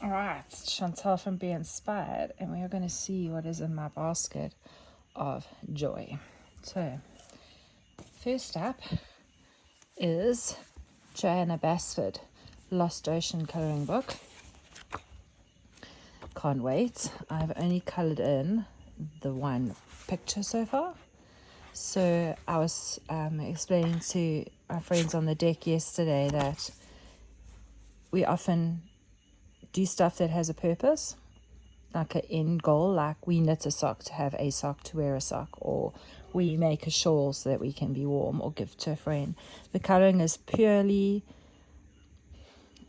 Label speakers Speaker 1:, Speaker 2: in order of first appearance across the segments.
Speaker 1: Alright, Chantal from Be Inspired, and we are going to see what is in my basket of joy. So, first up is Joanna Basford, Lost Ocean colouring book. Can't wait. I've only coloured in the one picture so far. So I was explaining to my friends on the deck yesterday that we often do stuff that has a purpose, like an end goal, like we knit a sock to have a sock to wear a sock, or we make a shawl so that we can be warm or give to a friend. The colouring is purely,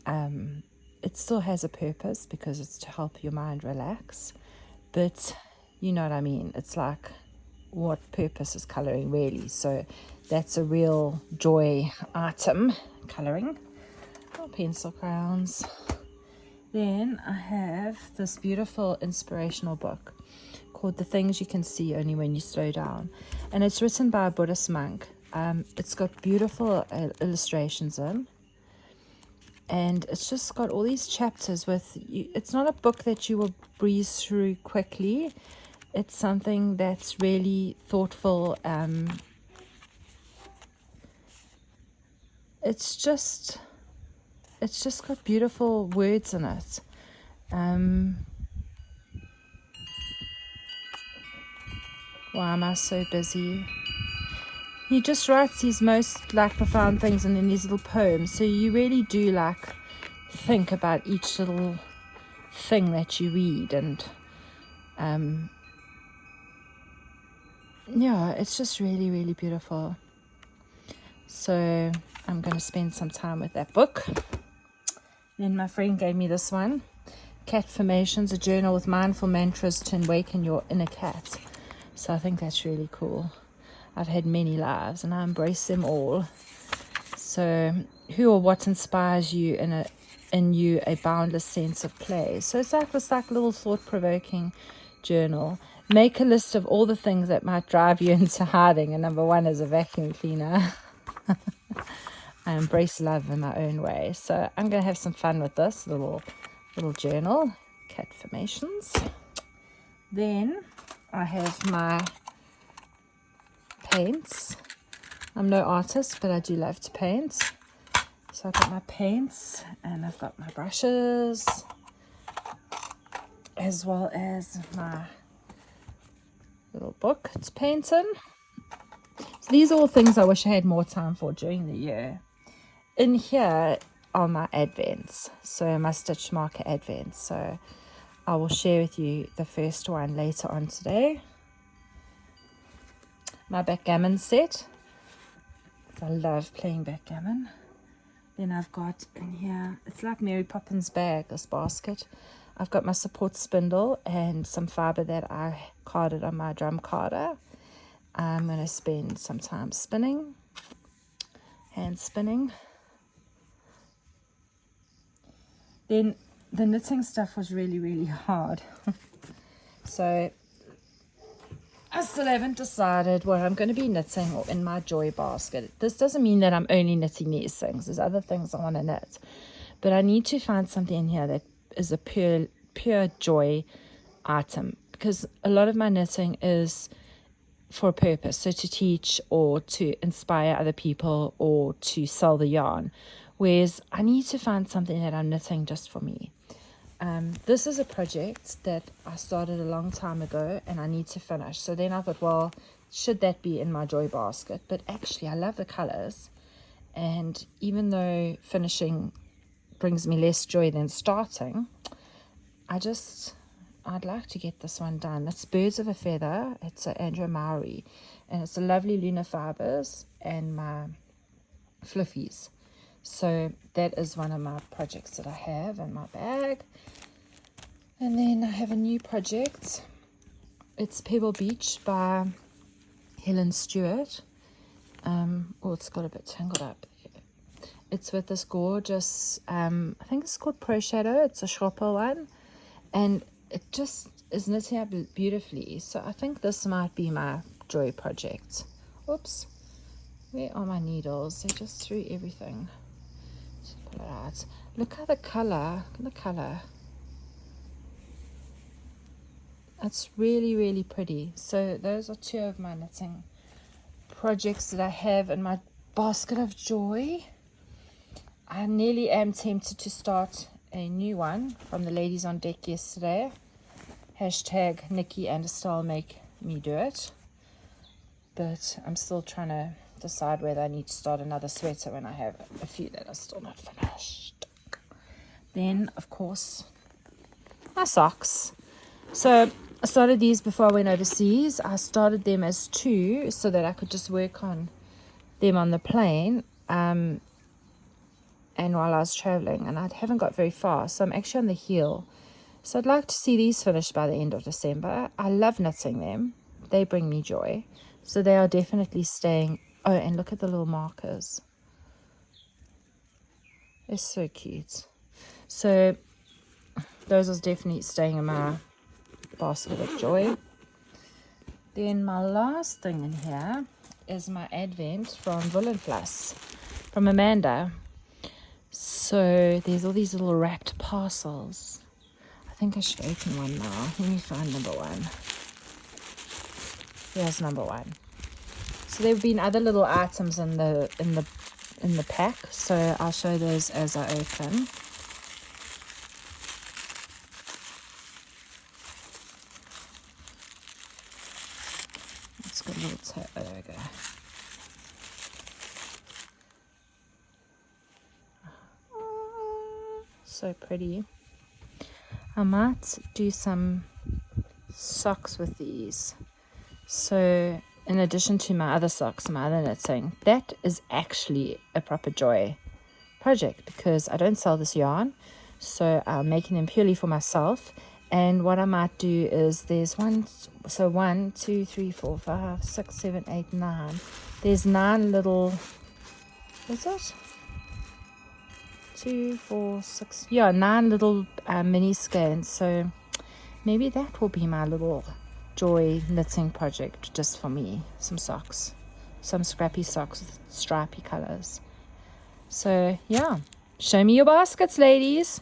Speaker 1: it still has a purpose because it's to help your mind relax, but you know what I mean, it's like, what purpose is colouring really? So that's a real joy item, colouring. Pencil crayons. Then I have this beautiful inspirational book called The Things You Can See Only When You Slow Down, and it's written by a Buddhist monk. It's got beautiful illustrations in, and it's just got all these chapters with you. It's not a book that you will breeze through quickly. It's something that's really thoughtful. It's just got beautiful words in it. Why am I so busy? He just writes these most like profound things in these little poems. So you really do like think about each little thing that you read, and yeah, it's just really, really beautiful. So I'm going to spend some time with that book. Then my friend gave me this one, Cat Formations, a journal with mindful mantras to awaken your inner cat. So I think that's really cool. I've had many lives and I embrace them all. So who or what inspires you in you a boundless sense of play? So it's like this little thought-provoking journal. Make a list of all the things that might drive you into hiding, and number one is a vacuum cleaner. I embrace love in my own way. So I'm going to have some fun with this little journal, Cat Formations. Then I have my paints. I'm no artist, but I do love to paint. So I've got my paints and I've got my brushes, as well as my little book it's painting. So these are all things I wish I had more time for during the year. In here are my advents, so my stitch marker advents. So I will share with you the first one later on today. My backgammon set. I love playing backgammon. Then I've got in here, it's like Mary Poppins bag, this basket. I've got my support spindle and some fibre that I carded on my drum carder. I'm going to spend some time spinning, hand spinning. Then the knitting stuff was really, really hard. So I still haven't decided what I'm going to be knitting or in my joy basket. This doesn't mean that I'm only knitting these things. There's other things I want to knit. But I need to find something in here that is a pure joy item. Because a lot of my knitting is for a purpose. So to teach or to inspire other people or to sell the yarn. Whereas I need to find something that I'm knitting just for me. This is a project that I started a long time ago and I need to finish. So then I thought, well, should that be in my joy basket? But actually, I love the colors. And even though finishing brings me less joy than starting, I'd like to get this one done. It's Birds of a Feather. It's an Andrew Mowry. And it's a lovely Lunar Fibers and my fluffies. So that is one of my projects that I have in my bag. And then I have a new project. It's Pebble Beach by Helen Stewart. It's got a bit tangled up. It's with this gorgeous, I think it's called Pro Shadow. It's a shopper one. And it just is knitting up beautifully. So I think this might be my joy project. Oops. Where are my needles? They just threw everything. Pull it out. Look at the color. It's really, really pretty. So those are two of my knitting projects that I have in my basket of joy. I nearly am tempted to start a new one from the ladies on deck yesterday. Hashtag Nikki and Estelle make me do it. But I'm still trying to decide whether I need to start another sweater when I have a few that are still not finished. Then, of course, my socks. So I started these before I went overseas. I started them as 2 so that I could just work on them on the plane and while I was traveling, and I haven't got very far, so I'm actually on the heel. So I'd like to see these finished by the end of December. I love knitting them. They bring me joy. So they are definitely staying. Oh, and look at the little markers. They're so cute. So those are definitely staying in my basket of joy. Then my last thing in here is my Advent from Woolenfluss from Amanda. So there's all these little wrapped parcels. I think I should open one now. Let me find number 1. Here's number 1. So there have been other little items in the pack, so I'll show those as I open. It's got a little tape. Oh, there we go. So pretty. I might do some socks with these. So in addition to my other socks, my other knitting, that is actually a proper joy project because I don't sell this yarn. So I'm making them purely for myself. And what I might do is there's 1, 2, 3, 4, 5, 6, 7, 8, 9. There's 9 little, what's that? 2, 4, 6, 9 little mini skeins. So maybe that will be my little joy knitting project just for me. Some socks, some scrappy socks with stripy colors. So yeah, show me your baskets, ladies.